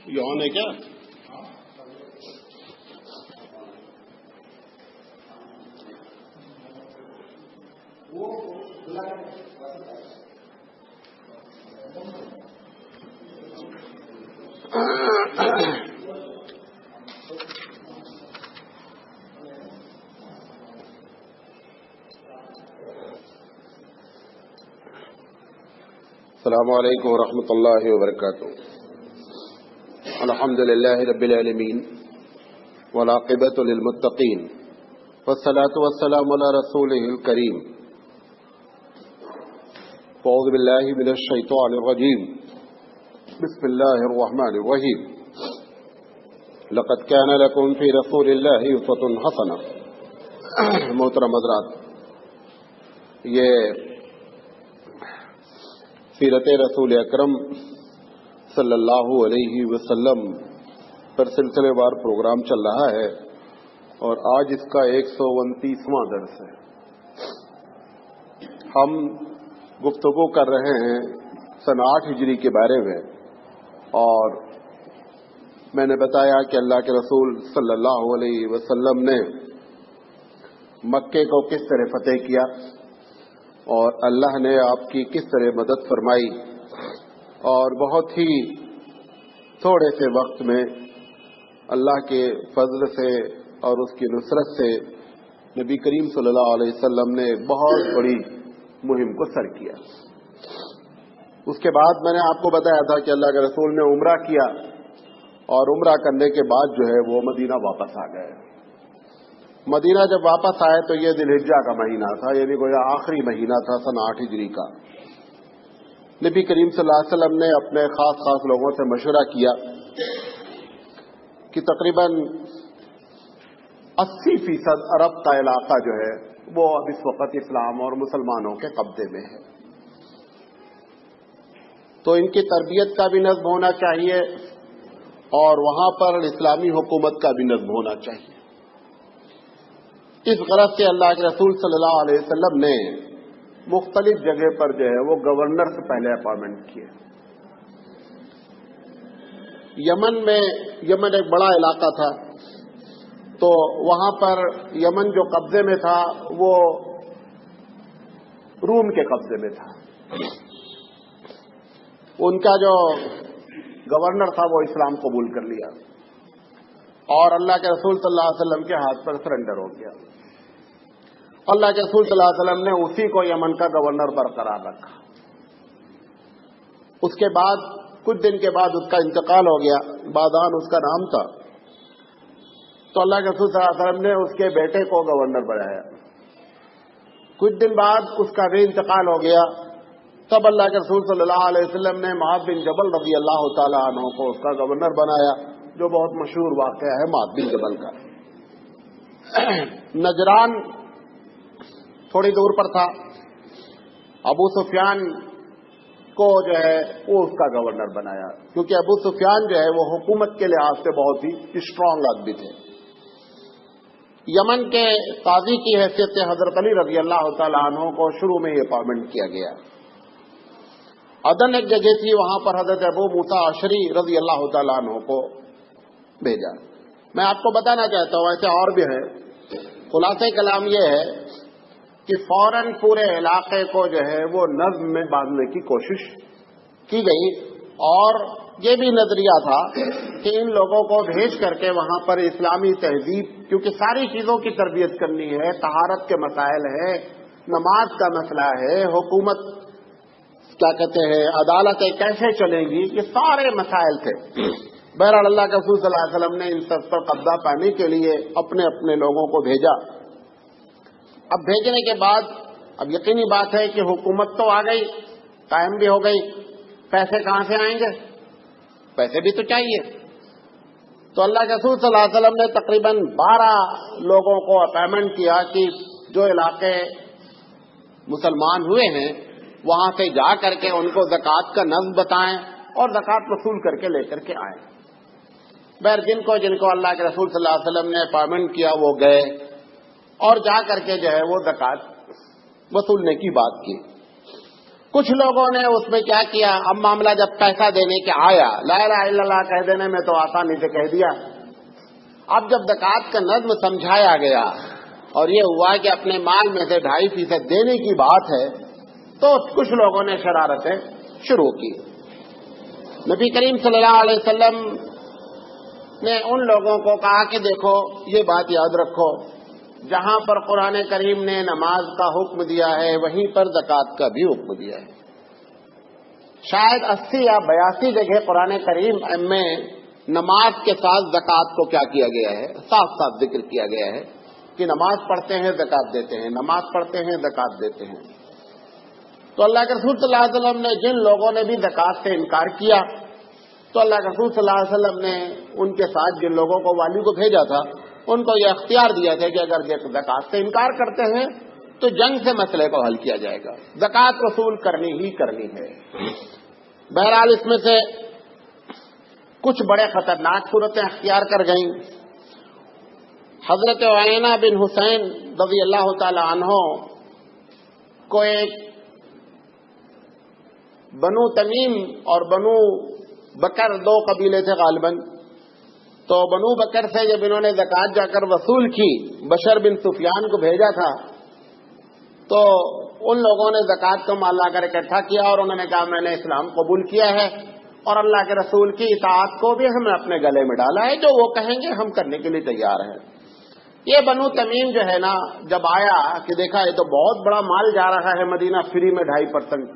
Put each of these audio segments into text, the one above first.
یہ آن ہے کیا؟ السلام علیکم ورحمۃ اللہ وبرکاتہ۔ الحمد للہ رب العالمین والعاقبۃ للمتقین والصلاة والسلام علی رسولہ الکریم۔ اعوذ باللہ من الشیطان الرجیم، بسم اللہ الرحمن الرحیم۔ لقد کان لکم فی رسول اللہ اسوۃ حسنہ۔ محترم حضرات، یہ سیرت رسول اکرم صلی اللہ علیہ وسلم پر سلسلے وار پروگرام چل رہا ہے اور آج اس کا 129واں درس ہے۔ ہم گفتگو کر رہے ہیں سن 8 ہجری کے بارے میں، اور میں نے بتایا کہ اللہ کے رسول صلی اللہ علیہ وسلم نے مکے کو کس طرح فتح کیا اور اللہ نے آپ کی کس طرح مدد فرمائی، اور بہت ہی تھوڑے سے وقت میں اللہ کے فضل سے اور اس کی نصرت سے نبی کریم صلی اللہ علیہ وسلم نے بہت بڑی مہم کو سر کیا۔ اس کے بعد میں نے آپ کو بتایا تھا کہ اللہ کے رسول نے عمرہ کیا، اور عمرہ کرنے کے بعد جو ہے وہ مدینہ واپس آ گئے۔ مدینہ جب واپس آئے تو یہ ذی الحجہ کا مہینہ تھا، یعنی گویا آخری مہینہ تھا سن 8 ہجری کا۔ نبی کریم صلی اللہ علیہ وسلم نے اپنے خاص لوگوں سے مشورہ کیا کہ تقریباً 80% عرب کا علاقہ جو ہے وہ اب اس وقت اسلام اور مسلمانوں کے قبضے میں ہے، تو ان کی تربیت کا بھی نظم ہونا چاہیے اور وہاں پر اسلامی حکومت کا بھی نظم ہونا چاہیے۔ اس غرض سے اللہ کے رسول صلی اللہ علیہ وسلم نے مختلف جگہ پر جو ہے وہ گورنر سے پہلے اپائنٹمنٹ کیے۔ یمن ایک بڑا علاقہ تھا، تو وہاں پر یمن جو قبضے میں تھا وہ روم کے قبضے میں تھا۔ ان کا جو گورنر تھا وہ اسلام قبول کر لیا اور اللہ کے رسول صلی اللہ علیہ وسلم کے ہاتھ پر سرنڈر ہو گیا۔ اللہ کے رسول صلی اللہ علیہ وسلم نے اسی کو یمن کا گورنر برقرار رکھا۔ اس کے بعد کچھ دن کے بعد اس کا انتقال ہو گیا، بادان اس کا نام تھا، تو اللہ کے رسول صلی اللہ علیہ وسلم نے اس کے بیٹے کو گورنر بنایا۔ کچھ دن بعد اس کا بھی انتقال ہو گیا، تب اللہ کے رسول صلی اللہ علیہ وسلم نے معاذ بن جبل رضی اللہ تعالیٰ عنہ کو اس کا گورنر بنایا، جو بہت مشہور واقعہ ہے معاذ بن جبل کا۔ نجران تھوڑی دور پر تھا، ابو سفیان کو جو ہے وہ اس کا گورنر بنایا، کیونکہ ابو سفیان جو ہے وہ حکومت کے لحاظ سے بہت ہی اسٹرانگ آدمی تھے۔ یمن کے قاضی کی حیثیت سے حضرت علی رضی اللہ تعالیٰ عنہ کو شروع میں یہ اپائنٹمنٹ کیا گیا۔ عدن ایک جگہ تھی، وہاں پر حضرت ابو موسیٰ اشعری رضی اللہ تعالیٰ عنہ کو بھیجا۔ میں آپ کو بتانا چاہتا ہوں، ایسے اور بھی ہے، خلاصہ کلام یہ ہے کہ فوراً پورے علاقے کو جو ہے وہ نظم میں باندھنے کی کوشش کی گئی، اور یہ بھی نظریہ تھا کہ ان لوگوں کو بھیج کر کے وہاں پر اسلامی تہذیب، کیونکہ ساری چیزوں کی تربیت کرنی ہے، طہارت کے مسائل ہے، نماز کا مسئلہ ہے، حکومت کیا کہتے ہیں عدالتیں کیسے چلیں گی، یہ سارے مسائل تھے۔ بہرحال اللہ کے رسول صلی اللہ علیہ وسلم نے ان سب پر قبضہ پانے کے لیے اپنے اپنے لوگوں کو بھیجا۔ اب بھیجنے کے بعد اب یقینی بات ہے کہ حکومت تو آ گئی، قائم بھی ہو گئی، پیسے کہاں سے آئیں گے؟ پیسے بھی تو چاہیے۔ تو اللہ کے رسول صلی اللہ علیہ وسلم نے تقریباً 12 لوگوں کو اپائنٹمنٹ کیا کہ جو علاقے مسلمان ہوئے ہیں وہاں سے جا کر کے ان کو زکوٰۃ کا نظم بتائیں اور زکوٰۃ وصول کر کے لے کر کے آئیں۔ بہر جن کو اللہ کے رسول صلی اللہ علیہ وسلم نے اپائنٹمنٹ کیا وہ گئے اور جا کر کے جو ہے وہ زکوٰۃ وصولنے کی بات کی۔ کچھ لوگوں نے اس میں کیا کیا، اب معاملہ جب پیسہ دینے کے آیا، لا الہ الا اللہ کہہ دینے میں تو آسانی سے کہہ دیا، اب جب زکوٰۃ کا نظم سمجھایا گیا اور یہ ہوا کہ اپنے مال میں سے 2.5% دینے کی بات ہے، تو کچھ لوگوں نے شرارتیں شروع کی۔ نبی کریم صلی اللہ علیہ وسلم نے ان لوگوں کو کہا کہ دیکھو یہ بات یاد رکھو، جہاں پر قرآن کریم نے نماز کا حکم دیا ہے وہیں پر زکوٰۃ کا بھی حکم دیا ہے۔ شاید 80 یا 82 جگہ قرآن کریم میں نماز کے ساتھ زکوٰۃ کو کیا کیا گیا ہے، ساتھ ساتھ ذکر کیا گیا ہے کہ نماز پڑھتے ہیں زکوٰۃ دیتے ہیں، نماز پڑھتے ہیں زکوٰۃ دیتے ہیں۔ تو اللہ کے رسول صلی اللہ علیہ وسلم نے جن لوگوں نے بھی زکوٰۃ سے انکار کیا، تو اللہ کے رسول صلی اللہ علیہ وسلم نے ان کے ساتھ جن لوگوں کو والی کو بھیجا تھا ان کو یہ اختیار دیا تھا کہ اگر زکوٰۃ سے انکار کرتے ہیں تو جنگ سے مسئلے کو حل کیا جائے گا، زکوٰۃ وصول کرنی ہی کرنی ہے۔ بہرحال اس میں سے کچھ بڑے خطرناک صورتیں اختیار کر گئیں۔ حضرت عینہ بن حسین رضی اللہ تعالی عنہ کو ایک بنو تمیم اور بنو بکر 2 قبیلے تھے غالباً، تو بنو بکر سے جب انہوں نے زکوٰۃ جا کر وصول کی، بشر بن سفیان کو بھیجا تھا، تو ان لوگوں نے زکوٰۃ کا مال لا کر اکٹھا کیا اور انہوں نے کہا میں نے اسلام قبول کیا ہے اور اللہ کے رسول کی اطاعت کو بھی ہم نے اپنے گلے میں ڈالا ہے، جو وہ کہیں گے ہم کرنے کے لیے تیار ہیں۔ یہ بنو تمیم جو ہے نا، جب آیا کہ دیکھا یہ تو بہت بڑا مال جا رہا ہے مدینہ فری میں 2.5%،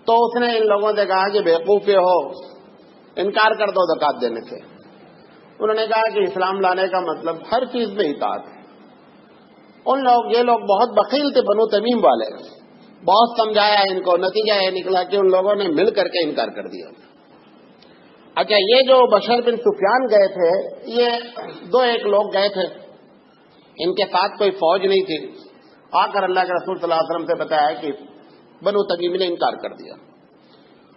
تو اس نے ان لوگوں سے کہا کہ بیوقوف ہو، انکار کر دو زکوٰۃ دینے سے۔ انہوں نے کہا کہ اسلام لانے کا مطلب ہر چیز میں اطاعت ہے۔ یہ لوگ بہت بخیل تھے بنو تمیم والے، بہت سمجھایا ان کو، نتیجہ یہ نکلا کہ ان لوگوں نے مل کر کے انکار کر دیا۔ اچھا، یہ جو بشر بن سفیان گئے تھے، یہ 2 لوگ گئے تھے، ان کے ساتھ کوئی فوج نہیں تھی، آ کر اللہ کے رسول صلی اللہ علیہ وسلم سے بتایا کہ بنو تمیم نے انکار کر دیا۔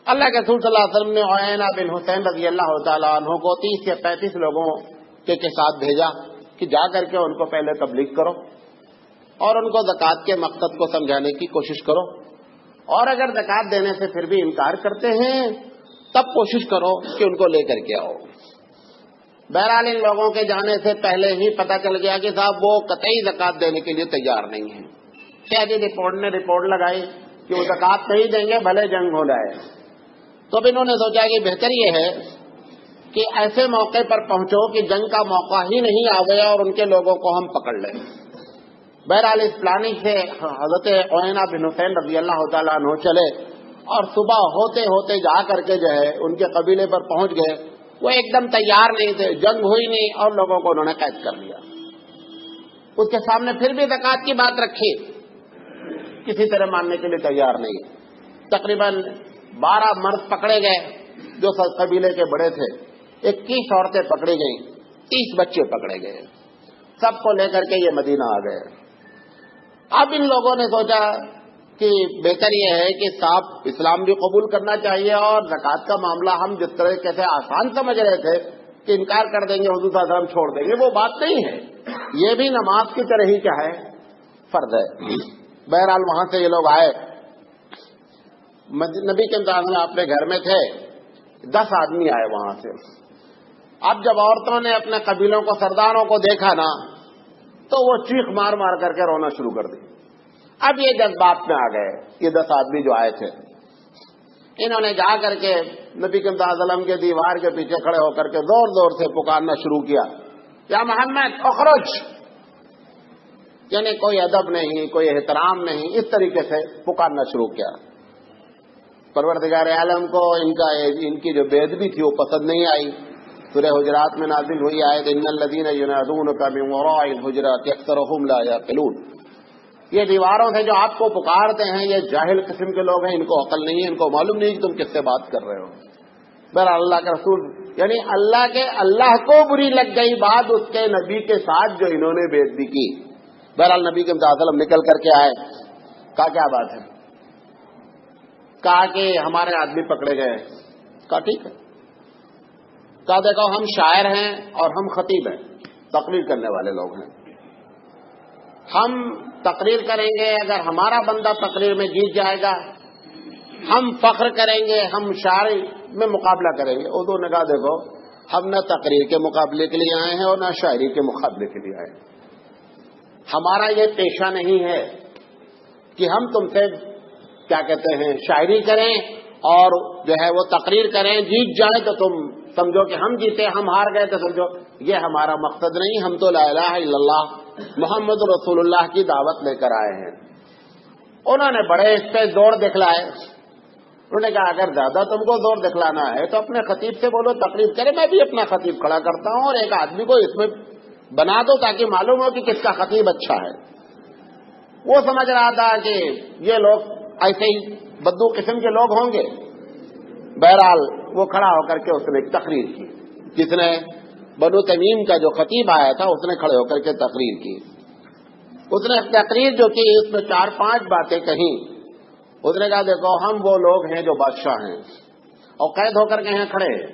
اللہ کے رسول صلی اللہ علیہ وسلم نے عینہ بن حسین رضی اللہ تعالیٰ عنہ کو 30 یا 35 لوگوں کے ساتھ بھیجا کہ جا کر کے ان کو پہلے تبلیغ کرو اور ان کو زکوٰۃ کے مقصد کو سمجھانے کی کوشش کرو، اور اگر زکوٰۃ دینے سے پھر بھی انکار کرتے ہیں تب کوشش کرو کہ ان کو لے کر کے آؤ۔ بہرحال ان لوگوں کے جانے سے پہلے ہی پتہ چل گیا کہ صاحب وہ قطعی زکوٰۃ دینے کے لیے تیار نہیں ہیں۔ شہری رپورٹ نے رپورٹ لگائی کہ وہ زکوٰۃ نہیں دیں گے بھلے جنگ ہو جائے۔ تو اب انہوں نے سوچا کہ بہتر یہ ہے کہ ایسے موقع پر پہنچو کہ جنگ کا موقع ہی نہیں آ گیا اور ان کے لوگوں کو ہم پکڑ لیں۔ بہرحال اس پلاننگ سے حضرت عینہ بن حسین رضی اللہ تعالیٰ عنہ چلے اور صبح ہوتے ہوتے جا کر کے جو ہے ان کے قبیلے پر پہنچ گئے۔ وہ ایک دم تیار نہیں تھے، جنگ ہوئی نہیں اور لوگوں کو انہوں نے قید کر لیا۔ اس کے سامنے پھر بھی زکوٰۃ کی بات رکھی، کسی طرح ماننے کے لیے تیار نہیں۔ تقریباً 12 مرد پکڑے گئے جو قبیلے کے بڑے تھے، 21 عورتیں پکڑی گئیں، 30 بچے پکڑے گئے، سب کو لے کر کے یہ مدینہ آ گئے۔ اب ان لوگوں نے سوچا کہ بہتر یہ ہے کہ صاحب اسلام بھی قبول کرنا چاہیے اور زکوٰۃ کا معاملہ ہم جس طرح کیسے آسان سمجھ رہے تھے کہ انکار کر دیں گے حضور صلی اللہ علیہ وسلم چھوڑ دیں گے، وہ بات نہیں ہے، یہ بھی نماز کی طرح ہی کیا ہے، فرض ہے۔ بہرحال وہاں سے یہ لوگ آئے، نبی کے میں اپنے گھر میں تھے، 10 آدمی آئے وہاں سے۔ اب جب عورتوں نے اپنے قبیلوں کو سرداروں کو دیکھا نا تو وہ چیخ مار مار کر کے رونا شروع کر دی۔ اب یہ جذبات میں آ گئے، یہ 10 آدمی جو آئے تھے، انہوں نے جا کر کے نبی کے وسلم کے دیوار کے پیچھے کھڑے ہو کر کے زور زور سے پکارنا شروع کیا، یا محمد اخرج، یعنی کوئی ادب نہیں، کوئی احترام نہیں، اس طریقے سے پکارنا شروع کیا۔ پروردگار عالم کو ان کی جو بے ادبی تھی وہ پسند نہیں آئی۔ سورہ حجرات میں نازل ہوئی آیت ان الذین ینادونک من وراء الحجرات اکثرهم لا یعقلون، یہ دیواروں سے جو آپ کو پکارتے ہیں یہ جاہل قسم کے لوگ ہیں، ان کو عقل نہیں ہے، ان کو معلوم نہیں کہ تم کس سے بات کر رہے ہو۔ بہرحال اللہ کا رسول یعنی اللہ کو بری لگ گئی بات اس کے نبی کے ساتھ جو انہوں نے بے ادبی کی۔ بہرحال نبی کے صلی اللہ علیہ وسلم نکل کر کے آئے، کہا کیا بات ہے؟ کہا کہ ہمارے آدمی پکڑے گئے۔ کہا ٹھیک ہے، کہا دیکھو ہم شاعر ہیں اور ہم خطیب ہیں، تقریر کرنے والے لوگ ہیں، ہم تقریر کریں گے، اگر ہمارا بندہ تقریر میں جیت جائے گا ہم فخر کریں گے، ہم شاعری میں مقابلہ کریں گے. اردو نے کہا دیکھو ہم نہ تقریر کے مقابلے کے لیے آئے ہیں اور نہ شاعری کے مقابلے کے لیے آئے ہیں. ہمارا یہ پیشہ نہیں ہے کہ ہم تم سے کیا کہتے ہیں شاعری کریں اور جو ہے وہ تقریر کریں. جیت جائے تو تم سمجھو کہ ہم جیتے، ہم ہار گئے تو سمجھو. یہ ہمارا مقصد نہیں. ہم تو لا الہ الا اللہ محمد رسول اللہ کی دعوت لے کر آئے ہیں. انہوں نے بڑے اس پہ زور دکھلائے. انہوں نے کہا اگر زیادہ تم کو زور دکھلانا ہے تو اپنے خطیب سے بولو تقریر کرے. میں بھی اپنا خطیب کھڑا کرتا ہوں اور ایک آدمی کو اس میں بنا دو تاکہ معلوم ہو کہ کس کا خطیب اچھا ہے. وہ سمجھ رہا تھا کہ یہ لوگ ایسے ہی بدو قسم کے لوگ ہوں گے. بہرحال وہ کھڑا ہو کر کے اس نے ایک تقریر کی. جس نے بنو تمیم کا جو خطیب آیا تھا اس نے کھڑے ہو کر کے تقریر کی. اس نے تقریر جو کی اس میں 4-5 باتیں کہیں. اس نے کہا دیکھو ہم وہ لوگ ہیں جو بادشاہ ہیں اور قید ہو کر کے یہاں کھڑے ہیں.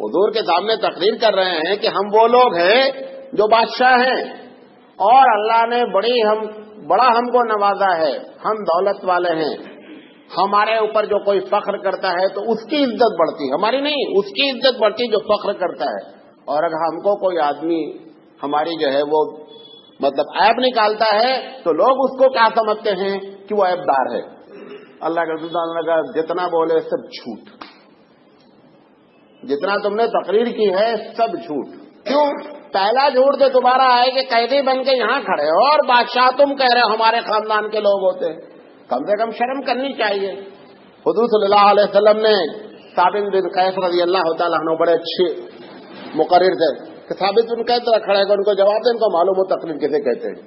حضور کے سامنے تقریر کر رہے ہیں کہ ہم وہ لوگ ہیں جو بادشاہ ہیں اور اللہ نے بڑا ہم کو نوازا ہے. ہم دولت والے ہیں. ہمارے اوپر جو کوئی فخر کرتا ہے تو اس کی عزت بڑھتی، ہماری نہیں، اس کی عزت بڑھتی جو فخر کرتا ہے. اور اگر ہم کو کوئی آدمی ہماری جو ہے وہ مطلب عیب نکالتا ہے تو لوگ اس کو کیا سمجھتے ہیں کہ وہ عیب دار ہے. اللہ کے رسول نے کہا جتنا بولے سب جھوٹ. جتنا تم نے تقریر کی ہے سب جھوٹ. کیوں؟ پہلا جھوٹ جو دوبارہ آئے کہ قیدی بن کے یہاں کھڑے ہو اور بادشاہ تم کہہ رہے ہو ہمارے خاندان کے لوگ ہوتے ہیں. کم سے کم شرم کرنی چاہیے. حضور صلی اللہ علیہ وسلم نے ثابت بن قیس رضی اللہ تعالیٰ عنہ بڑے اچھے مقرر تھے کہ ثابت بن قیس کھڑے گا ان کو جواب دیں، ان کو معلوم ہو تقریر کسے کہتے ہیں.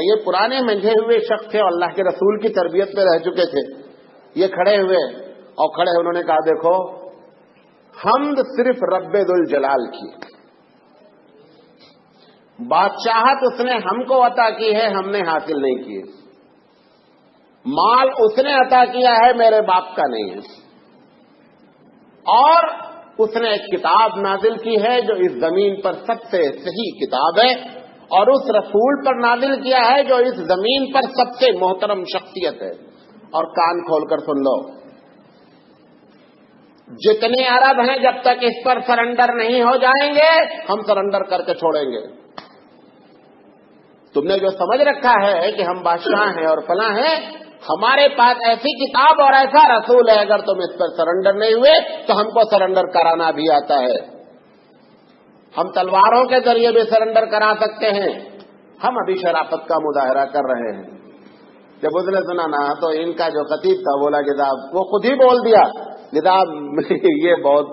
یہ پرانے منجھے ہوئے شخص تھے اور اللہ کے رسول کی تربیت میں رہ چکے تھے. یہ کھڑے ہوئے اور کھڑے انہوں نے کہا دیکھو حمد صرف رب ذوالجلال کی. بادشاہت اس نے ہم کو عطا کی ہے، ہم نے حاصل نہیں کی. مال اس نے عطا کیا ہے، میرے باپ کا نہیں ہے. اور اس نے ایک کتاب نازل کی ہے جو اس زمین پر سب سے صحیح کتاب ہے اور اس رسول پر نازل کیا ہے جو اس زمین پر سب سے محترم شخصیت ہے. اور کان کھول کر سن لو، جتنے عرب ہیں جب تک اس پر سرنڈر نہیں ہو جائیں گے ہم سرنڈر کر کے چھوڑیں گے. تم نے جو سمجھ رکھا ہے کہ ہم بادشاہ ہیں اور فلاں ہیں، ہمارے پاس ایسی کتاب اور ایسا رسول ہے، اگر تم اس پر سرنڈر نہیں ہوئے تو ہم کو سرنڈر کرانا بھی آتا ہے. ہم تلواروں کے ذریعے بھی سرنڈر کرا سکتے ہیں. ہم ابھی شرافت کا مظاہرہ کر رہے ہیں. جب اس نے سنا نا تو ان کا جو خطیب تھا بولا کتاب، وہ خود ہی بول دیا کتاب یہ بہت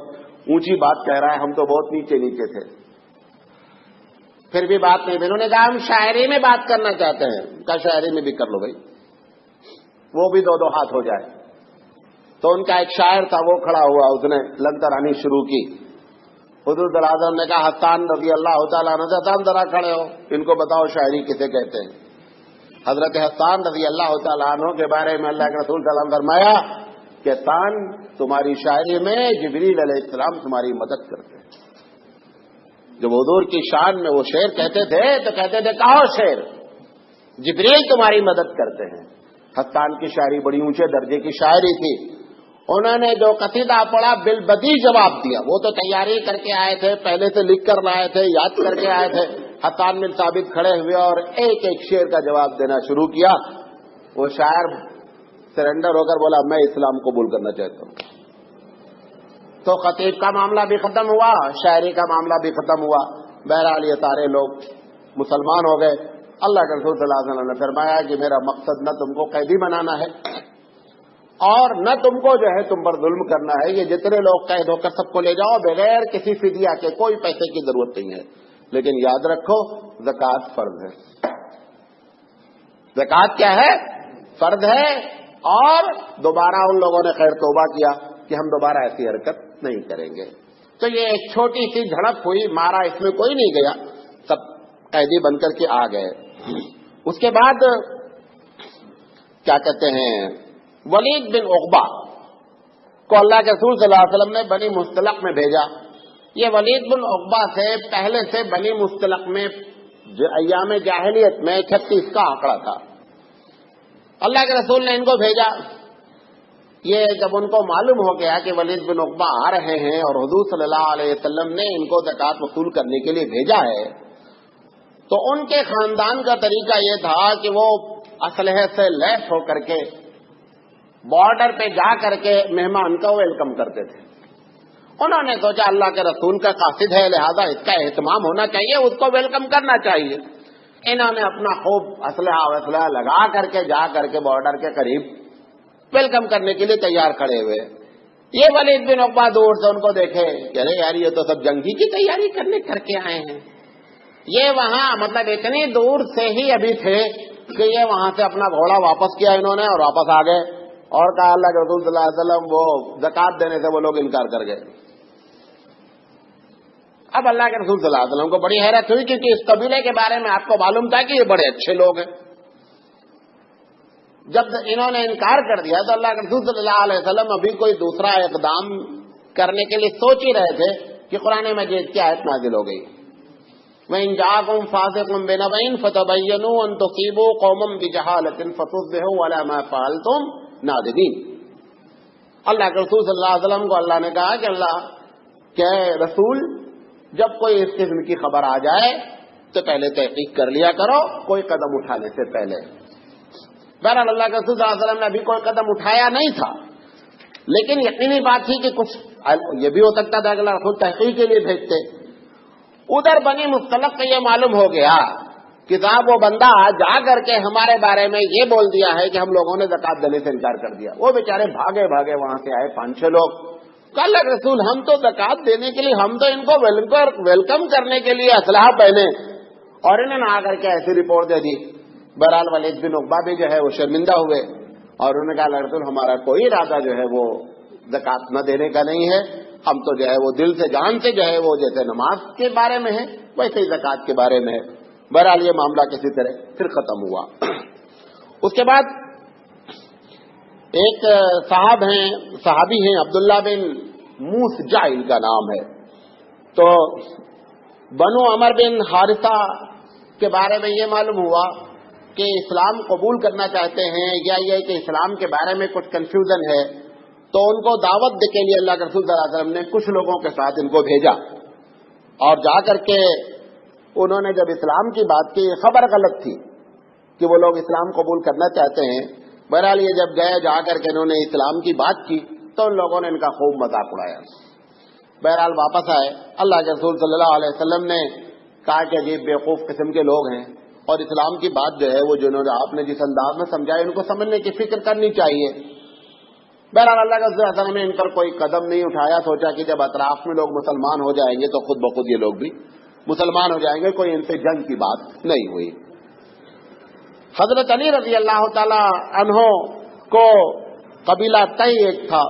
اونچی بات کہہ رہا ہے، ہم تو بہت نیچے نیچے تھے. پھر بھی بات نہیں. انہوں نے کہا ہم شاعری میں بات کرنا چاہتے ہیں. کہا شاعری میں بھی کر لو بھائی، وہ بھی 2 ہاتھ ہو جائے. تو ان کا ایک شاعر تھا وہ کھڑا ہوا، اس نے لنگرانی شروع کی. حضور صلی اللہ علیہ وسلم نے کہا حسان رضی اللہ تعالیٰ عنہ، حسان ذرا کھڑے ہو، ان کو بتاؤ شاعری کسے کہتے ہیں. حضرت حسان رضی اللہ تعالیٰ عنہ کے بارے میں اللہ کے رسول صلی اللہ علیہ وسلم فرمایا کہ حسان تمہاری شاعری میں جبریل علیہ السلام تمہاری مدد کرتے ہیں. جب حضور کی شان میں وہ شعر کہتے تھے تو کہتے تھے کہو شعر، جبریل تمہاری مدد کرتے ہیں. حسان کی شاعری بڑی اونچے درجے کی شاعری تھی. انہوں نے جو قصیدہ پڑھا بالبدیع جواب دیا. وہ تو تیاری کر کے آئے تھے، پہلے سے لکھ کر لائے تھے، یاد کر کے آئے تھے. حسان بن ثابت کھڑے ہوئے اور ایک ایک شعر کا جواب دینا شروع کیا. وہ شاعر سرنڈر ہو کر بولا میں اسلام قبول کرنا چاہتا ہوں. تو خطیب کا معاملہ بھی ختم ہوا، شاعری کا معاملہ بھی ختم ہوا. بہرحال یہ سارے لوگ مسلمان ہو گئے. اللہ کے رسول صلی اللہ علیہ وسلم نے فرمایا کہ میرا مقصد نہ تم کو قیدی بنانا ہے اور نہ تم کو جو ہے تم پر ظلم کرنا ہے. یہ جتنے لوگ قید ہو کر سب کو لے جاؤ بغیر کسی فدیہ کے، کوئی پیسے کی ضرورت نہیں ہے. لیکن یاد رکھو زکوٰۃ فرض ہے. زکوٰۃ کیا ہے؟ فرض ہے. اور دوبارہ ان لوگوں نے خیر توبہ کیا کہ ہم دوبارہ ایسی حرکت نہیں کریں گے. تو یہ ایک چھوٹی سی جھڑپ ہوئی، مارا اس میں کوئی نہیں گیا، سب قیدی بن کر کے آ گئے. اس کے بعد کیا کہتے ہیں، ولید بن عقبہ کو اللہ کے رسول صلی اللہ علیہ وسلم نے بنی مستلق میں بھیجا. یہ ولید بن عقبہ سے پہلے سے بنی مستلق میں ایام جاہلیت میں 36 کا آنکڑا تھا. اللہ کے رسول نے ان کو بھیجا. یہ جب ان کو معلوم ہو گیا کہ ولید بن عقبہ آ رہے ہیں اور حضور صلی اللہ علیہ وسلم نے ان کو زکوٰۃ وصول کرنے کے لیے بھیجا ہے، تو ان کے خاندان کا طریقہ یہ تھا کہ وہ اسلحے سے لیس ہو کر کے بارڈر پہ جا کر کے مہمان کا ویلکم کرتے تھے. انہوں نے سوچا اللہ کے رسول کا قاصد ہے، لہذا اس کا اہتمام ہونا چاہیے، اس کو ویلکم کرنا چاہیے. انہوں نے اپنا خوب اسلحہ لگا کر کے جا کر کے بارڈر کے قریب ویلکم کرنے کے لیے تیار کھڑے ہوئے. یہ ولید بن عقبہ دور سے ان کو دیکھے کہ ارے یار یہ تو سب جنگی کی تیاری کرنے کر کے آئے ہیں. یہ وہاں مطلب اتنی دور سے ہی ابھی تھے کہ یہ وہاں سے اپنا گھوڑا واپس کیا انہوں نے اور واپس آ گئے اور کہا اللہ کے رسول صلی اللہ علیہ وسلم وہ زکوٰۃ دینے سے وہ لوگ انکار کر گئے. اب اللہ کے رسول صلی اللہ علیہ وسلم کو بڑی حیرت ہوئی کیونکہ اس قبیلے کے بارے میں آپ کو معلوم تھا کہ یہ بڑے اچھے لوگ ہیں. جب انہوں نے انکار کر دیا تو اللہ کے رسول صلی اللہ علیہ وسلم ابھی کوئی دوسرا اقدام کرنے کے لیے سوچ ہی رہے تھے کہ قرآن مجید کی آیت نازل ہو گئی. وَإِن جَاءَكُمْ فَاسِقٌ بِنَبَإٍ فَتَبَيَّنُوا أَن تُصِيبُوا قَوْمًا بِجَهَالَةٍ فَتُصْبِحُوا عَلَىٰ مَا فَعَلْتُمْ نَادِمِينَ. اللہ کے رسول صلی اللہ علیہ وسلم کو اللہ نے کہا کہ اللہ کہ رسول جب کوئی اس قسم کی خبر آ جائے تو پہلے تحقیق کر لیا کرو کوئی قدم اٹھانے سے پہلے. بہرحال اللہ کے رسول صلی اللہ علیہ وسلم نے ابھی کوئی قدم اٹھایا نہیں تھا، لیکن یقینی بات تھی کہ کچھ یہ بھی ہو سکتا تھا کہ اللہ رسول تحقیق کے لیے بھیجتے. ادھر بنی مصطلق کو یہ معلوم ہو گیا کہ صاحب وہ بندہ جا کر کے ہمارے بارے میں یہ بول دیا ہے کہ ہم لوگوں نے زکوٰۃ دینے سے انکار کر دیا. وہ بیچارے بھاگے بھاگے وہاں سے آئے 5-6 لوگ. اللہ کے رسول ہم تو زکوٰۃ دینے کے لیے ہم تو ان کو ویلکم کرنے کے لیے اسلحہ پہنے اور انہوں نے آ کر کے ایسی رپورٹ دے دی. بہرحال ولید بن عقبہ بھی جو ہے وہ شرمندہ ہوئے اور انہوں نے کہا اللہ کے رسول ہمارا کوئی ارادہ جو ہے وہ زکوٰۃ نہ دینے کا نہیں ہے، ہم تو جو ہے وہ دل سے جان سے جو ہے وہ جیسے نماز کے بارے میں ہے ویسے ہی زکوٰۃ کے بارے میں ہے. بہرحال یہ معاملہ کسی طرح پھر ختم ہوا. اس کے بعد ایک صحابی ہیں عبداللہ بن موسجع ان کا نام ہے. تو بنو عمر بن حارثہ کے بارے میں یہ معلوم ہوا کہ اسلام قبول کرنا چاہتے ہیں یا یہ کہ اسلام کے بارے میں کچھ کنفیوژن ہے، تو ان کو دعوت کے لیے اللہ کے رسول صلی اللہ علیہ وسلم نے کچھ لوگوں کے ساتھ ان کو بھیجا اور جا کر کے انہوں نے جب اسلام کی بات کی، خبر غلط تھی کہ وہ لوگ اسلام قبول کرنا چاہتے ہیں. بہرحال یہ جب گئے جا کر کے انہوں نے اسلام کی بات کی تو ان لوگوں نے ان کا خوب مذاق اڑایا. بہرحال واپس آئے. اللہ کے رسول صلی اللہ علیہ وسلم نے کہا کہ عجیب بیوقوف قسم کے لوگ ہیں اور اسلام کی بات جو ہے وہ جنہوں نے آپ نے جس انداز میں سمجھائی ان کو سمجھنے کی فکر کرنی چاہیے. بہرحال اللہ کے رسول صلی اللہ علیہ وسلم نے ان پر کوئی قدم نہیں اٹھایا. سوچا کہ جب اطراف میں لوگ مسلمان ہو جائیں گے تو خود بخود یہ لوگ بھی مسلمان ہو جائیں گے، کوئی ان سے جنگ کی بات نہیں ہوئی. حضرت علی رضی اللہ تعالی عنہ کو قبیلہ طی ایک تھا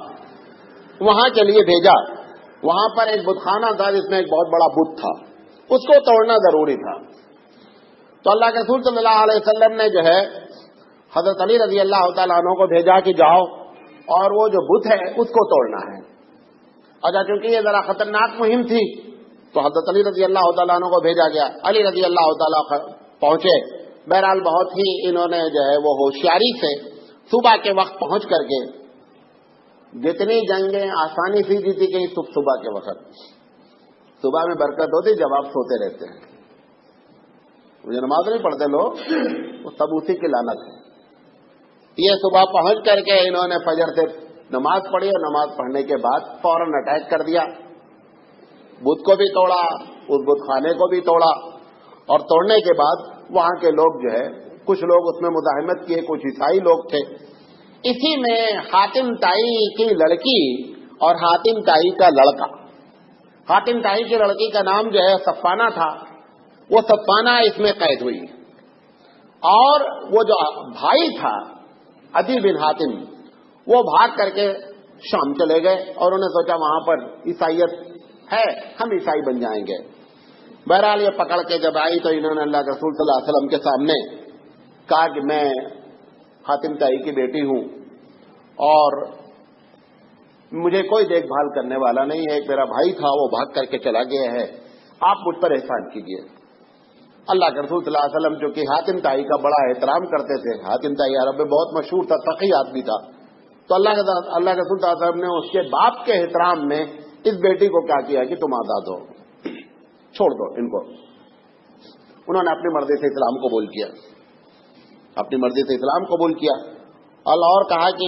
وہاں کے لیے بھیجا. وہاں پر ایک بت خانہ تھا جس میں ایک بہت بڑا بت تھا، اس کو توڑنا ضروری تھا. تو اللہ کے رسول صلی اللہ علیہ وسلم نے جو ہے حضرت علی رضی اللہ تعالیٰ عنہ کو بھیجا کہ جاؤ اور وہ جو بت ہے اس کو توڑنا ہے. اچھا چونکہ یہ ذرا خطرناک مہم تھی تو حضرت علی رضی اللہ تعالیٰ عنہ کو بھیجا گیا. علی رضی اللہ تعالیٰ پہنچے. بہرحال بہت ہی انہوں نے جو ہے وہ ہوشیاری سے صبح کے وقت پہنچ کر کے جتنی جنگیں آسانی سے جیتی گئی صبح کے وقت. صبح میں برکت ہوتی جب آپ سوتے رہتے ہیں. مجھے نماز نہیں پڑھتے لوگ، وہ سب اسی کی لعنت ہے. یہ صبح پہنچ کر کے انہوں نے فجر سے نماز پڑھی اور نماز پڑھنے کے بعد فوراً اٹیک کر دیا. بت کو بھی توڑا، اس بت خانے کو بھی توڑا اور توڑنے کے بعد وہاں کے لوگ جو ہے کچھ لوگ اس میں مزاحمت کیے، کچھ عیسائی لوگ تھے. اسی میں حاتم طائی کی لڑکی اور حاتم طائی کا لڑکا. حاتم طائی کی لڑکی کا نام جو ہے صفانہ تھا، وہ صفانہ اس میں قید ہوئی اور وہ جو بھائی تھا عدی بن حاتم وہ بھاگ کر کے شام چلے گئے اور انہوں نے سوچا وہاں پر عیسائیت ہے ہم عیسائی بن جائیں گے. بہرحال یہ پکڑ کے جب آئی تو انہوں نے اللہ کے رسول صلی اللہ علیہ وسلم کے سامنے کہا کہ میں حاتم طائی کی بیٹی ہوں اور مجھے کوئی دیکھ بھال کرنے والا نہیں ہے، ایک میرا بھائی تھا وہ بھاگ کر کے چلا گیا ہے، آپ مجھ پر احسان کیجیے. اللہ کے رسول صلی اللہ علیہ وسلم جو کہ حاتم طائی کا بڑا احترام کرتے تھے، حاتم طائی عرب میں بہت مشہور تھا، تقی آدمی تھا، تو اللہ کے رسول صلی اللہ علیہ وسلم نے اس کے باپ کے احترام میں اس بیٹی کو کیا کیا کہ تم آزاد ہو، چھوڑ دو ان کو. انہوں نے اپنی مرضی سے اسلام قبول کیا، اپنی مرضی سے اسلام قبول کیا. اور کہا کہ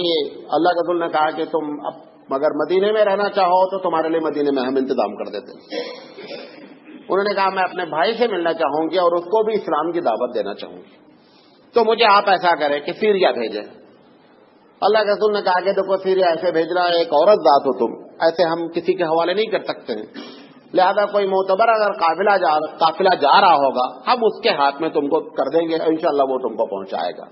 اللہ کے رسول نے کہا کہ تم اب اگر مدینے میں رہنا چاہو تو تمہارے لیے مدینے میں ہم انتظام کر دیتے. انہوں نے کہا میں اپنے بھائی سے ملنا چاہوں گی اور اس کو بھی اسلام کی دعوت دینا چاہوں گی، تو مجھے آپ ایسا کریں کہ سیریا بھیجیں. اللہ کے رسول نے کہا کہ دیکھو سیریا ایسے بھیجنا، ایک عورت ذات ہو تم، ایسے ہم کسی کے حوالے نہیں کر سکتے ہیں، لہذا کوئی معتبر اگر قافلہ جا رہا ہوگا ہم اس کے ہاتھ میں تم کو کر دیں گے، انشاءاللہ وہ تم کو پہنچائے گا.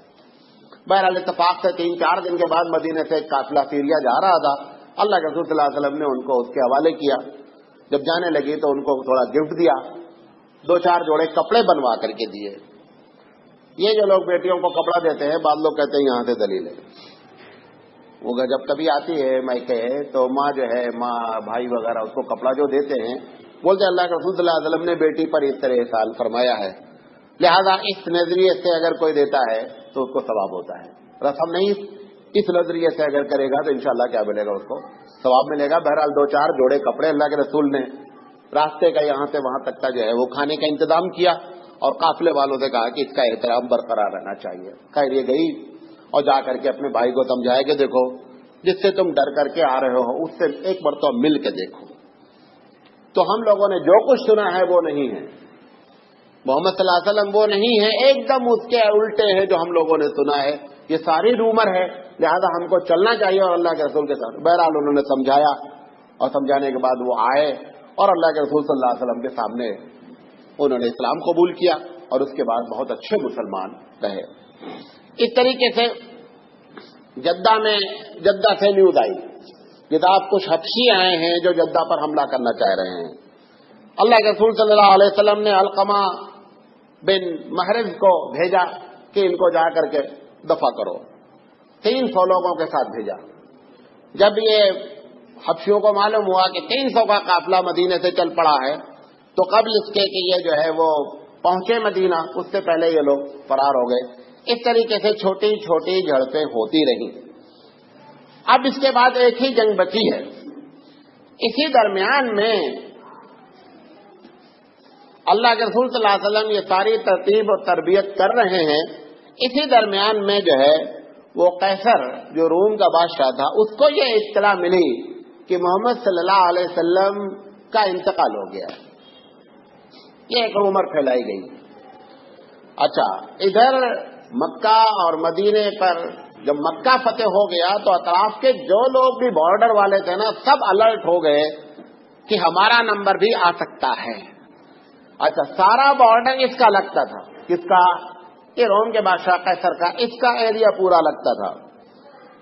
بہرحال اتفاق سے 3-4 دن کے بعد مدینے سے ایک قافلہ سیریا جا رہا تھا. اللہ کے رسول صلی اللہ علیہ وسلم نے ان کو اس کے حوالے کیا. جب جانے لگی تو ان کو تھوڑا گفٹ دیا، 2-4 جوڑے کپڑے بنوا کر کے دیے. یہ جو لوگ بیٹیوں کو کپڑا دیتے ہیں، بعض لوگ کہتے ہیں یہاں سے دلیل ہے، وہ جب کبھی آتی ہے میکے تو ماں جو ہے، ماں بھائی وغیرہ اس کو کپڑا جو دیتے ہیں، بولتے اللہ کے رسول صلی اللہ علیہ وسلم نے بیٹی پر اس طرح احسان فرمایا ہے، لہذا اس نظریے سے اگر کوئی دیتا ہے تو اس کو ثواب ہوتا ہے. رسم نہیں، اس نظریے سے اگر کرے گا تو انشاءاللہ کیا ملے گا، اس کو ثواب ملے گا. بہرحال 2-4 جوڑے کپڑے اللہ کے رسول نے راستے کا یہاں سے وہاں تک کا جو ہے وہ کھانے کا انتظام کیا اور قافلے والوں سے کہا کہ اس کا احترام برقرار رہنا چاہیے. خیر یہ گئی اور جا کر کے اپنے بھائی کو سمجھایا کہ دیکھو جس سے تم ڈر کر کے آ رہے ہو اس سے ایک مرتبہ مل کے دیکھو. تو ہم لوگوں نے جو کچھ سنا ہے وہ نہیں ہے، محمد صلی اللہ علیہ وسلم وہ نہیں ہے، ایک دم اس کے الٹے ہے جو ہم لوگوں نے سنا ہے، یہ ساری رومر ہے، لہذا ہم کو چلنا چاہیے اور اللہ کے رسول کے ساتھ. بہرحال انہوں نے سمجھایا اور سمجھانے کے بعد وہ آئے اور اللہ کے رسول صلی اللہ علیہ وسلم کے سامنے انہوں نے اسلام قبول کیا اور اس کے بعد بہت اچھے مسلمان رہے. اس طریقے سے جدہ سے نیوز آئی کہ آپ کچھ حبشی آئے ہیں جو جدہ پر حملہ کرنا چاہ رہے ہیں. اللہ کے رسول صلی اللہ علیہ وسلم نے علقمہ بن محرز کو بھیجا کہ ان کو جا کر کے دفع کرو. 300 لوگوں کے ساتھ بھیجا. جب یہ حبشیوں کو معلوم ہوا کہ 300 کا قافلہ مدینے سے چل پڑا ہے تو قبل اس کے کہ یہ جو ہے وہ پہنچے مدینہ اس سے پہلے یہ لوگ فرار ہو گئے. اس طریقے سے چھوٹی چھوٹی جھڑپیں ہوتی رہیں. اب اس کے بعد ایک ہی جنگ بچی ہے. اسی درمیان میں اللہ کے رسول صلی اللہ علیہ وسلم یہ ساری ترتیب اور تربیت کر رہے ہیں. اسی درمیان میں جو ہے وہ قیصر جو روم کا بادشاہ تھا اس کو یہ اطلاع ملی کہ محمد صلی اللہ علیہ وسلم کا انتقال ہو گیا. یہ ایک رومر پھیلائی گئی. اچھا ادھر مکہ اور مدینے پر جب مکہ فتح ہو گیا تو اطراف کے جو لوگ بھی بارڈر والے تھے نا سب الرٹ ہو گئے کہ ہمارا نمبر بھی آ سکتا ہے. اچھا سارا بارڈر اس کا لگتا تھا. کس کا؟ یہ روم کے بادشاہ قیصر کا. اس کا ایریا پورا لگتا تھا.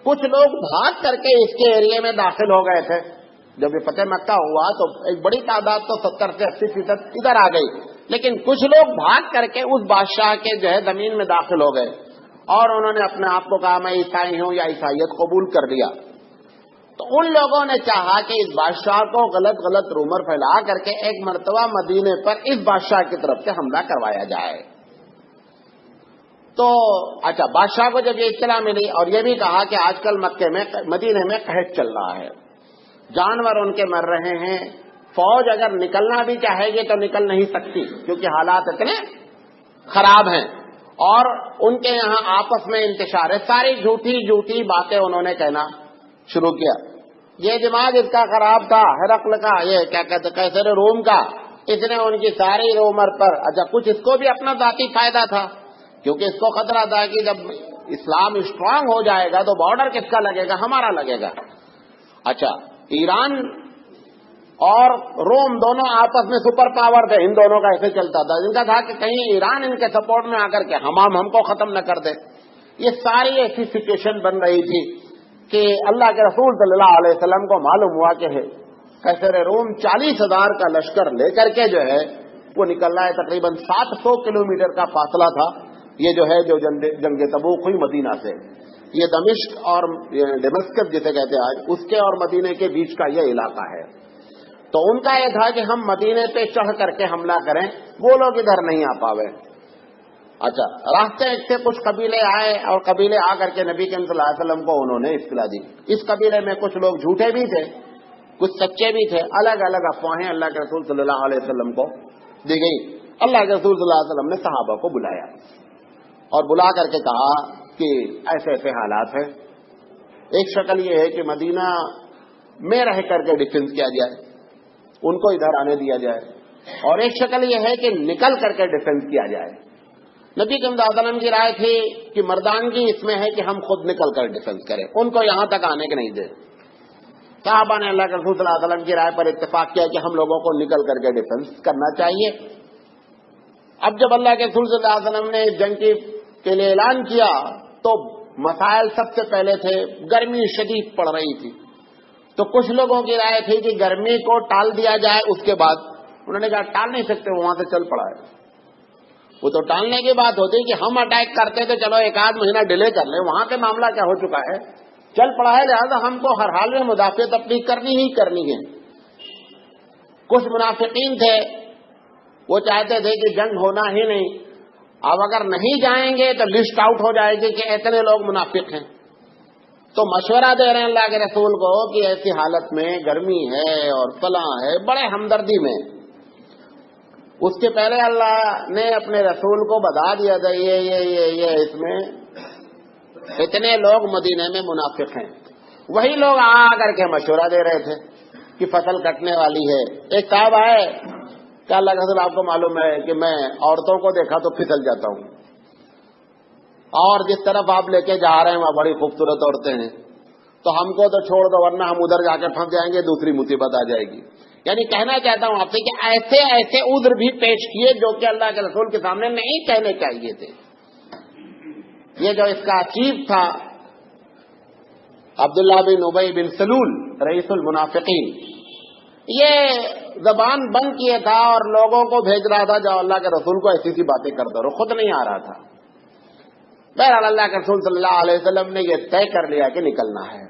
کچھ لوگ بھاگ کر کے اس کے ایریے میں داخل ہو گئے تھے. جب یہ فتح مکہ ہوا تو ایک بڑی تعداد تو 70 سے 80% ادھر آ گئی، لیکن کچھ لوگ بھاگ کر کے اس بادشاہ کے جو ہے زمین میں داخل ہو گئے اور انہوں نے اپنے آپ کو کہا میں عیسائی ہوں یا عیسائیت قبول کر لیا. تو ان لوگوں نے چاہا کہ اس بادشاہ کو غلط رومر پھیلا کر کے ایک مرتبہ مدینے پر اس بادشاہ کی طرف سے حملہ کروایا جائے. تو اچھا بادشاہ کو جب یہ اطلاع ملی اور یہ بھی کہا کہ آج کل مدینے میں قحط چل رہا ہے، جانور ان کے مر رہے ہیں، فوج اگر نکلنا بھی چاہے گی تو نکل نہیں سکتی کیونکہ حالات اتنے خراب ہیں اور ان کے یہاں آپس میں انتشار ہے. ساری جھوٹی باتیں انہوں نے کہنا شروع کیا. یہ دماغ اس کا خراب تھا ہرقل کا، یہ کیا کہتے قیصر روم کا، اس نے ان کی ساری رومر پر اچھا کچھ اس کو بھی اپنا ذاتی فائدہ تھا کیونکہ اس کو خطرہ تھا کہ جب اسلام اسٹرانگ ہو جائے گا تو بارڈر کس کا لگے گا؟ ہمارا لگے گا. اچھا ایران اور روم دونوں آپس میں سپر پاور تھے، ان دونوں کا ایسے چلتا تھا. ان کا تھا کہ کہیں ایران ان کے سپورٹ میں آ کر کے ہم کو ختم نہ کر دے. یہ ساری ایسی سچویشن بن رہی تھی کہ اللہ کے رسول صلی اللہ علیہ وسلم کو معلوم ہوا کہ قیصر روم 40,000 کا لشکر لے کر کے جو ہے وہ نکل رہا ہے. تقریباً 700 کلومیٹر کا فاصلہ تھا یہ جو ہے جو جنگ تبوک ہوئی مدینہ سے. یہ دمشق اور ڈیمسکس جسے کہتے ہیں آج، اس کے اور مدینے کے بیچ کا یہ علاقہ ہے. تو ان کا یہ تھا کہ ہم مدینے پہ چڑھ کر کے حملہ کریں، وہ لوگ ادھر نہیں آ پاوے۔ اچھا، راستے سے کچھ قبیلے آئے اور قبیلے آ کر کے نبی کریم صلی اللہ علیہ وسلم کو انہوں نے اطلاع دی۔ اس قبیلے میں کچھ لوگ جھوٹے بھی تھے، کچھ سچے بھی تھے، الگ الگ افواہیں اللہ کے رسول صلی اللہ علیہ وسلم کو دی گئی۔ اللہ کے رسول صلی اللہ علیہ وسلم نے صحابہ کو بلایا اور بلا کر کے کہا کہ ایسے ایسے حالات ہیں۔ ایک شکل یہ ہے کہ مدینہ میں رہ کر کے ڈیفینس کیا جائے، ان کو ادھر آنے دیا جائے، اور ایک شکل یہ ہے کہ نکل کر کے ڈیفینس کیا جائے۔ نبی کریم صلی اللہ علیہ وسلم کی رائے تھی کہ مردانگی اس میں ہے کہ ہم خود نکل کر ڈیفینس کریں، ان کو یہاں تک آنے کے نہیں دیں۔ صحابہ نے اللہ کے رسول صلی اللہ علیہ وسلم کی رائے پر اتفاق کیا کہ ہم لوگوں کو نکل کر کے ڈیفینس کرنا چاہیے۔ اب جب اللہ کے رسول صلی اللہ علیہ وسلم نے جنگ کے لیے اعلان کیا تو مسائل سب سے پہلے تھے، گرمی شدید پڑ رہی تھی، تو کچھ لوگوں کی رائے تھی کہ گرمی کو ٹال دیا جائے۔ اس کے بعد انہوں نے کہا ٹال نہیں سکتے، وہاں سے چل پڑا ہے، وہ تو ٹالنے کی بات ہوتی کہ ہم اٹیک کرتے تو چلو ایک آدھ مہینہ ڈیلے کر لیں، وہاں پہ معاملہ کیا ہو چکا ہے، چل پڑا ہے، لہذا ہم کو ہر حال میں مدافعت اپنی کرنی ہی کرنی ہے۔ کچھ منافقین تھے، وہ چاہتے تھے کہ جنگ ہونا ہی نہیں، اب اگر نہیں جائیں گے تو لسٹ آؤٹ ہو جائے گی کہ اتنے لوگ منافق ہیں۔ تو مشورہ دے رہے ہیں اللہ کے رسول کو کہ ایسی حالت میں گرمی ہے اور فلاں ہے، بڑے ہمدردی میں۔ اس کے پہلے اللہ نے اپنے رسول کو بتا دیا تھا یہ اس میں اتنے لوگ مدینے میں منافق ہیں۔ وہی لوگ آ کر کے مشورہ دے رہے تھے کہ فصل کٹنے والی ہے۔ ایک صاحب آئے کہ اللہ کے رسول آپ کو معلوم ہے کہ میں عورتوں کو دیکھا تو پھسل جاتا ہوں، اور جس طرف آپ لے کے جا رہے ہیں وہاں بڑی خوبصورت عورتیں ہیں، تو ہم کو تو چھوڑ دو ورنہ ہم ادھر جا کے پھنس جائیں گے، دوسری مصیبت آ جائے گی۔ یعنی کہنا چاہتا ہوں آپ سے کہ ایسے ایسے عذر بھی پیش کیے جو کہ اللہ کے رسول کے سامنے نہیں کہنے چاہیے تھے۔ یہ جو اس کا چیف تھا عبداللہ بن ابی بن سلول رئیس المنافقین، یہ زبان بند کیے تھا اور لوگوں کو بھیج رہا تھا جو اللہ کے رسول کو ایسی سی باتیں کرتا رہو، خود نہیں آ رہا تھا۔ بہرحال اللہ کے رسول صلی اللہ علیہ وسلم نے یہ طے کر لیا کہ نکلنا ہے۔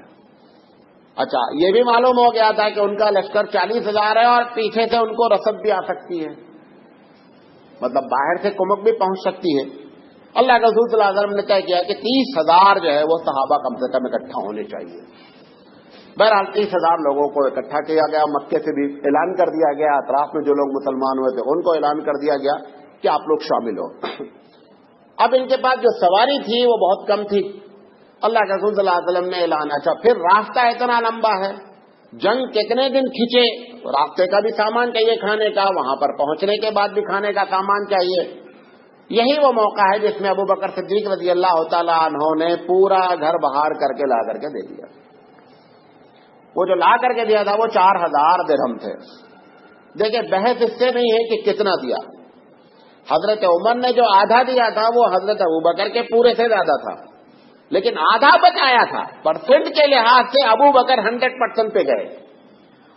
اچھا، یہ بھی معلوم ہو گیا تھا کہ ان کا لشکر 40,000 ہے اور پیچھے سے ان کو رسد بھی آ سکتی ہے، مطلب باہر سے کمک بھی پہنچ سکتی ہے۔ اللہ کے رسول صلی اللہ علیہ وسلم نے طے کیا کہ 30,000 جو ہے وہ صحابہ کم سے کم اکٹھا ہونے چاہیے۔ بہرحال 30,000 لوگوں کو اکٹھا کیا گیا، مکے سے بھی اعلان کر دیا گیا، اطراف میں جو لوگ مسلمان ہوئے تھے ان کو اعلان کر دیا گیا کہ آپ لوگ شامل ہو۔ اب ان کے پاس جو سواری تھی وہ بہت کم تھی۔ اللہ کے رسول صلی اللہ علیہ وسلم نے اعلان، اچھا پھر راستہ اتنا لمبا ہے، جنگ کتنے دن کھینچے، راستے کا بھی سامان چاہیے کھانے کا، وہاں پر پہنچنے کے بعد بھی کھانے کا سامان چاہیے۔ یہی وہ موقع ہے جس میں ابو بکر صدیق رضی اللہ تعالی عنہ نے پورا گھر بہار کر کے لا کر کے دے دیا۔ وہ جو لا کر کے دیا تھا وہ 4,000 درہم تھے۔ دیکھیں بحث اس سے نہیں ہے کہ کتنا دیا، حضرت عمر نے جو آدھا دیا تھا وہ حضرت ابوبکر کے پورے سے زیادہ تھا، لیکن آدھا بچایا تھا۔ پرسنٹ کے لحاظ سے ابوبکر 100% پہ گئے،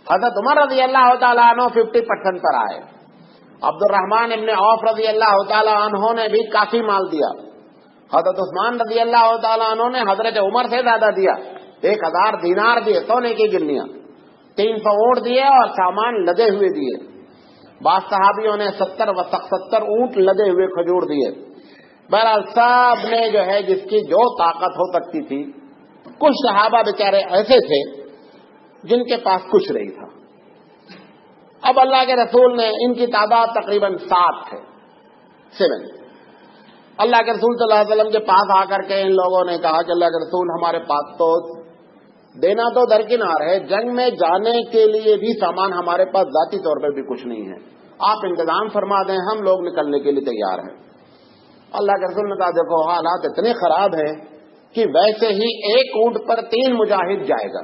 حضرت عمر رضی اللہ تعالیٰ عنہ 50% پر آئے، عبد الرحمن ابن عوف رضی اللہ تعالیٰ عنہ نے بھی کافی مال دیا، حضرت عثمان رضی اللہ تعالیٰ عنہ نے حضرت عمر سے زیادہ دیا، 1,000 دینار دیے سونے کی گنیاں، 300 اونٹ دیے اور سامان لدے ہوئے دیے، بعض صحابیوں نے 70 اونٹ لدے ہوئے کھجور دیے۔ بہرحال سب نے جو ہے جس کی جو طاقت ہو سکتی تھی، کچھ صحابہ بیچارے ایسے تھے جن کے پاس کچھ نہیں تھا۔ اب اللہ کے رسول نے، ان کی تعداد تقریباً 7 تھے، 7۔ اللہ کے رسول صلی اللہ علیہ وسلم کے پاس آ کر کے ان لوگوں نے کہا کہ اللہ کے رسول ہمارے پاس تو دینا تو درکنار ہے، جنگ میں جانے کے لیے بھی سامان ہمارے پاس ذاتی طور پر بھی کچھ نہیں ہے، آپ انتظام فرما دیں، ہم لوگ نکلنے کے لیے تیار ہیں۔ اللہ کے رسول نے کہا دیکھو حالات اتنے خراب ہیں کہ ویسے ہی 1 اونٹ پر 3 مجاہد جائے گا،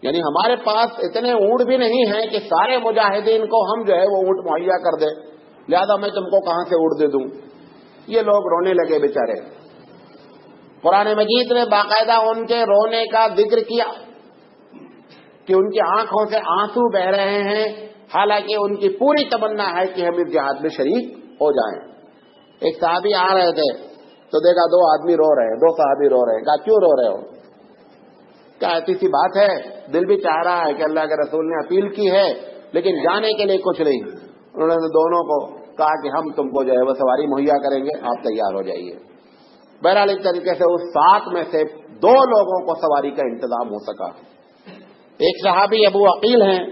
یعنی ہمارے پاس اتنے اونٹ بھی نہیں ہیں کہ سارے مجاہدین کو ہم جو ہے وہ اونٹ مہیا کر دیں، لہذا میں تم کو کہاں سے اونٹ دے دوں۔ یہ لوگ رونے لگے بیچارے۔ قرآن مجید نے باقاعدہ ان کے رونے کا ذکر کیا کہ ان کی آنکھوں سے آنسو بہ رہے ہیں، حالانکہ ان کی پوری تمنا ہے کہ ہم اس جہاد میں شریک ہو جائیں۔ ایک صحابی آ رہے تھے تو دیکھا 2 آدمی رو رہے ہیں، 2 صحابی رو رہے ہیں، کہا کیوں رو رہے ہو؟ کیا ایسی سی بات ہے، دل بھی چاہ رہا ہے کہ اللہ کے رسول نے اپیل کی ہے لیکن جانے کے لیے کچھ نہیں. انہوں نے دونوں کو کہا کہ ہم تم کو جو ہے وہ سواری مہیا کریں گے، آپ تیار ہو جائیے. بہرحال ایک طریقے سے اس 7 میں سے 2 لوگوں کو سواری کا انتظام ہو سکا. ایک صحابی ابو عقیل ہیں،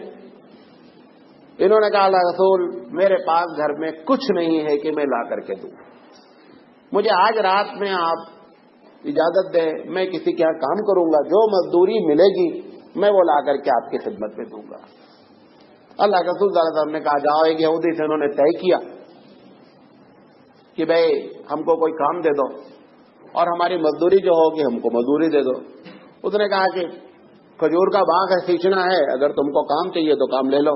انہوں نے کہا اللہ رسول میرے پاس گھر میں کچھ نہیں ہے کہ میں لا کر کے دوں، مجھے آج رات میں آپ اجازت دیں، میں کسی کے یہاں کام کروں گا، جو مزدوری ملے گی میں وہ لا کر کے آپ کی خدمت میں دوں گا. اللہ کے رسول صلی اللہ علیہ وسلم نے کہا جاؤ. ایک یہودی سے انہوں نے طے کیا کہ بھائی ہم کو کوئی کام دے دو اور ہماری مزدوری جو ہوگی ہم کو مزدوری دے دو. اس نے کہا کہ کھجور کا باغ ہے، سینچنا ہے، اگر تم کو کام چاہیے تو کام لے لو.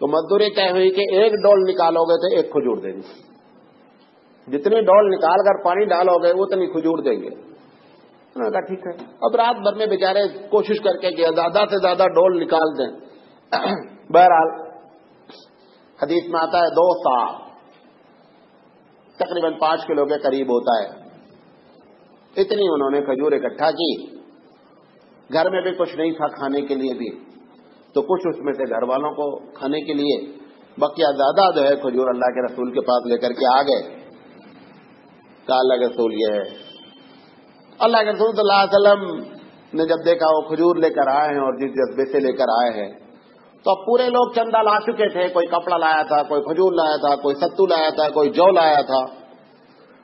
تو مزدوری طے ہوئی کہ 1 ڈول نکالو گے تو 1 کھجور دیں گے، جتنی ڈول نکال کر پانی ڈالو گے اتنی کھجور دیں گے. انہوں نے کہا ٹھیک ہے. اب رات بھر میں بیچارے کوشش کر کے کہ زیادہ سے زیادہ ڈول نکال دیں. بہرحال حدیث میں آتا ہے 2 سا تقریباً 5 کلو کے قریب ہوتا ہے، اتنی انہوں نے کھجور اکٹھا کی. گھر میں بھی کچھ نہیں تھا کھانے کے لیے بھی، تو کچھ اس میں سے گھر والوں کو کھانے کے لیے، بقیہ زیادہ جو ہے کھجور اللہ کے رسول کے پاس لے کر کے آ گئے. کہا اللہ کے رسول یہ ہے. اللہ کے رسول صلی اللہ علیہ وسلم نے جب دیکھا وہ کھجور لے کر آئے ہیں اور جس جذبے سے لے کر آئے ہیں، تو اب پورے لوگ چندہ لا چکے تھے. کوئی کپڑا لایا تھا، کوئی کھجور لایا تھا، کوئی ستو لایا تھا، کوئی جو لایا تھا.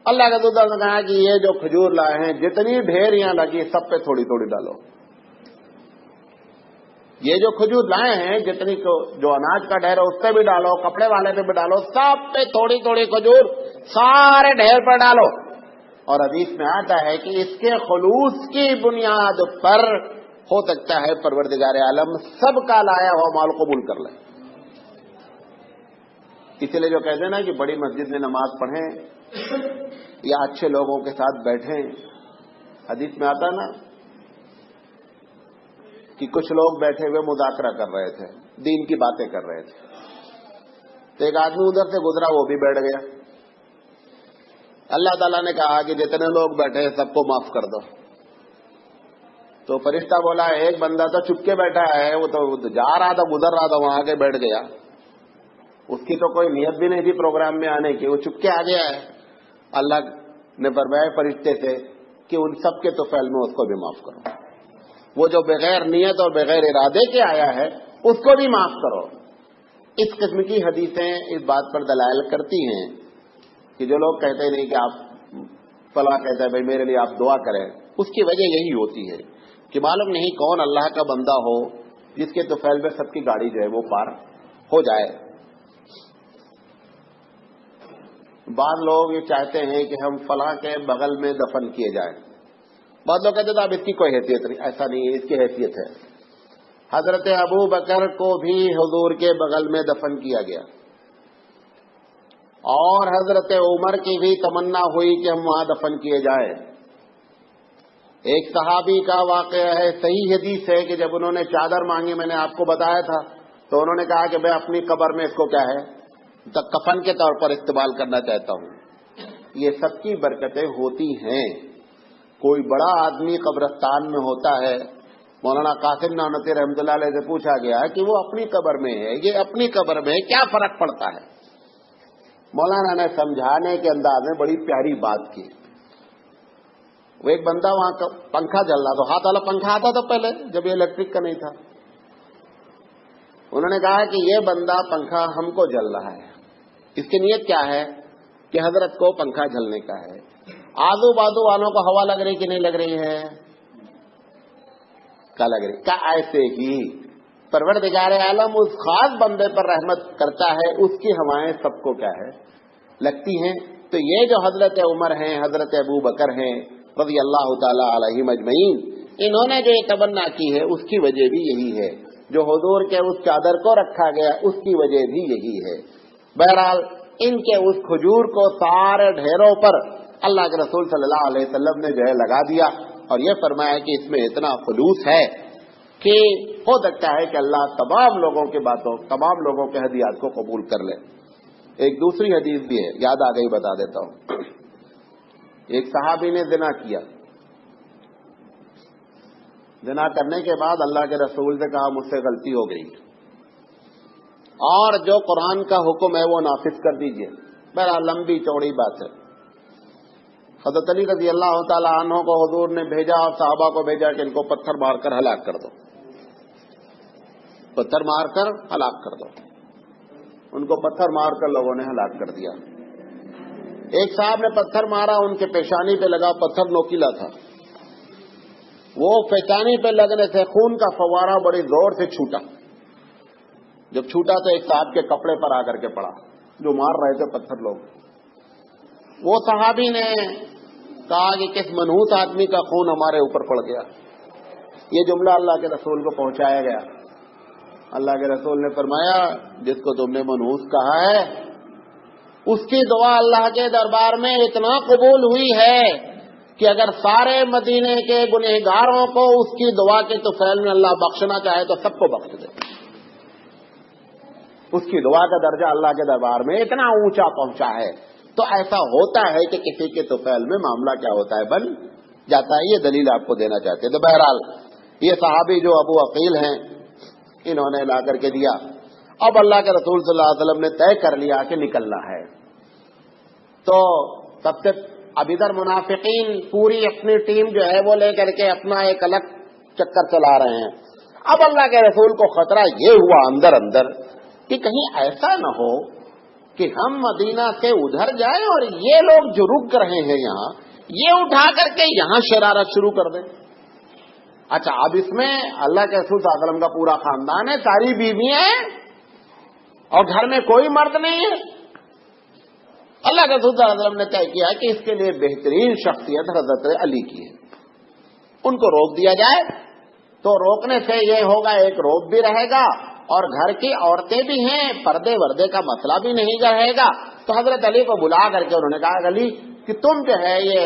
اللہ کے رسول نے کہا کہ یہ جو کھجور لائے ہیں جتنی ڈھیر یہاں لگی سب پہ تھوڑی تھوڑی ڈالو. یہ جو کھجور لائے ہیں جتنی جو اناج کا ڈھیر ہے اس پہ بھی ڈالو، کپڑے والے پہ بھی ڈالو، سب پہ تھوڑی تھوڑی کھجور سارے ڈھیر پر ڈالو. اور حدیث میں آتا ہے کہ اس کے خلوص کی بنیاد پر ہو سکتا ہے پروردگار عالم سب کا لایا ہوا مال قبول کر لے. اسی لیے جو کہتے ہیں نا کہ بڑی مسجد میں نماز پڑھیں یا اچھے لوگوں کے ساتھ بیٹھیں، حدیث میں آتا نا کہ کچھ لوگ بیٹھے ہوئے مذاکرہ کر رہے تھے، دین کی باتیں کر رہے تھے، تو ایک آدمی ادھر سے گزرا، وہ بھی بیٹھ گیا. اللہ تعالیٰ نے کہا کہ جتنے لوگ بیٹھے سب کو معاف کر دو. تو فرشتہ بولا ایک بندہ تو چپ کے بیٹھا ہے، وہ تو جا رہا تھا، گزر رہا تھا، وہاں آ کے بیٹھ گیا، اس کی تو کوئی نیت بھی نہیں تھی پروگرام میں آنے کی، وہ چپ کے آ گیا ہے. اللہ نے فرمایا فرشتے سے کہ ان سب کے طفیل میں اس کو بھی معاف کرو. وہ جو بغیر نیت اور بغیر ارادے کے آیا ہے اس کو بھی معاف کرو. اس قسم کی حدیثیں اس بات پر دلائل کرتی ہیں کہ جو لوگ کہتے نہیں کہ آپ فلاں کہتا ہے بھائی میرے لیے آپ دعا کریں، اس کی وجہ یہی ہوتی ہے کہ معلوم نہیں کون اللہ کا بندہ ہو جس کے طفیل میں سب کی گاڑی جو ہے وہ پار ہو جائے. بعض لوگ یہ چاہتے ہیں کہ ہم فلاں کے بغل میں دفن کیے جائیں. بعض لوگ کہتے ہیں اب اس کی کوئی حیثیت نہیں. ایسا نہیں ہے، اس کی حیثیت ہے. حضرت ابو بکر کو بھی حضور کے بغل میں دفن کیا گیا، اور حضرت عمر کی بھی تمنا ہوئی کہ ہم وہاں دفن کیے جائیں. ایک صحابی کا واقعہ ہے، صحیح حدیث ہے کہ جب انہوں نے چادر مانگی، میں نے آپ کو بتایا تھا، تو انہوں نے کہا کہ میں اپنی قبر میں اس کو کیا ہے کفن کے طور پر استعمال کرنا چاہتا ہوں. یہ سب کی برکتیں ہوتی ہیں. کوئی بڑا آدمی قبرستان میں ہوتا ہے، مولانا قاسم نانوتوی رحمۃ اللہ علیہ سے پوچھا گیا کہ وہ اپنی قبر میں ہے، یہ اپنی قبر میں ہے، کیا فرق پڑتا ہے؟ مولانا نے سمجھانے کے انداز میں بڑی پیاری بات کی. وہ ایک بندہ وہاں پنکھا چل رہا، تو ہاتھ والا پنکھا آتا تھا پہلے جب یہ الیکٹرک کا نہیں تھا. انہوں نے کہا کہ یہ بندہ پنکھا ہم کو جل رہا ہے، اس کی نیت کیا ہے کہ حضرت کو پنکھا جلنے کا ہے. آزو بازو والوں کو ہوا لگ رہی کہ نہیں لگ رہی ہے؟ کیا لگ رہی؟ کیا ایسے ہی پروردگار عالم اس خاص بندے پر رحمت کرتا ہے، اس کی ہوائیں سب کو کیا ہے لگتی ہیں. تو یہ جو حضرت عمر ہیں، حضرت ابو بکر ہیں رضی اللہ تعالی علیہم اجمعین، انہوں نے جو یہ تمنا کی ہے اس کی وجہ بھی یہی ہے. جو حضور کے اس چادر کو رکھا گیا اس کی وجہ بھی یہی ہے. بہرحال ان کے اس کھجور کو سارے ڈھیروں پر اللہ کے رسول صلی اللہ علیہ وسلم نے جو ہے لگا دیا، اور یہ فرمایا کہ اس میں اتنا خلوص ہے کہ ہو سکتا ہے کہ اللہ تمام لوگوں کی باتوں، تمام لوگوں کے ہدیات کو قبول کر لے. ایک دوسری حدیث بھی ہے، یاد آ گئی، بتا دیتا ہوں. ایک صحابی نے زنا کیا، زنا کرنے کے بعد اللہ کے رسول سے کہا مجھ سے غلطی ہو گئی اور جو قرآن کا حکم ہے وہ نافذ کر دیجئے. بہرحال لمبی چوڑی بات ہے. حضرت علی رضی اللہ تعالیٰ عنہ کو حضور نے بھیجا اور صحابہ کو بھیجا کہ ان کو پتھر مار کر ہلاک کر دو، پتھر مار کر ہلاک کر دو. ان کو پتھر مار کر لوگوں نے ہلاک کر دیا. ایک صاحب نے پتھر مارا، ان کے پیشانی پہ لگا، پتھر نوکیلا تھا، وہ پیشانی پہ لگنے سے خون کا فوارہ بڑی زور سے چھوٹا. جب چھوٹا تو ایک صاحب کے کپڑے پر آ کر کے پڑا جو مار رہے تھے پتھر لوگ. وہ صحابی نے کہا کہ کس منحوس آدمی کا خون ہمارے اوپر پڑ گیا. یہ جملہ اللہ کے رسول کو پہنچایا گیا. اللہ کے رسول نے فرمایا جس کو تم نے منحوس کہا ہے اس کی دعا اللہ کے دربار میں اتنا قبول ہوئی ہے کہ اگر سارے مدینے کے گنہگاروں کو اس کی دعا کے طفیل میں اللہ بخشنا چاہے تو سب کو بخش دے. اس کی دعا کا درجہ اللہ کے دربار میں اتنا اونچا پہنچا ہے. تو ایسا ہوتا ہے کہ کسی کے طفیل میں معاملہ کیا ہوتا ہے، بن جاتا ہے. یہ دلیل آپ کو دینا چاہتے ہیں. تو بہرحال یہ صحابی جو ابو عقیل ہیں انہوں نے لا کر کے دیا. اب اللہ کے رسول صلی اللہ علیہ وسلم نے طے کر لیا کہ نکلنا ہے. تو سب سے اب ادھر منافقین پوری اپنی ٹیم جو ہے وہ لے کر کے اپنا ایک الگ چکر چلا رہے ہیں. اب اللہ کے رسول کو خطرہ یہ ہوا اندر اندر کہ کہیں ایسا نہ ہو کہ ہم مدینہ سے ادھر جائیں اور یہ لوگ جو رک رہے ہیں یہاں یہ اٹھا کر کے یہاں شرارت شروع کر دیں. اچھا اب اس میں اللہ کے رسول صلی اللہ علیہ وسلم کا پورا خاندان ہے، ساری بیویاں ہیں اور گھر میں کوئی مرد نہیں ہے. اللہ کے رسول صلی اللہ علیہ وسلم نے طے کیا کہ اس کے لیے بہترین شخصیت حضرت علی کی ہے. ان کو روک دیا جائے. تو روکنے سے یہ ہوگا ایک روک بھی رہے گا اور گھر کی عورتیں بھی ہیں، پردے وردے کا مسئلہ بھی نہیں رہے گا. تو حضرت علی کو بلا کر کے انہوں نے کہا علی کہ تم جو ہے یہ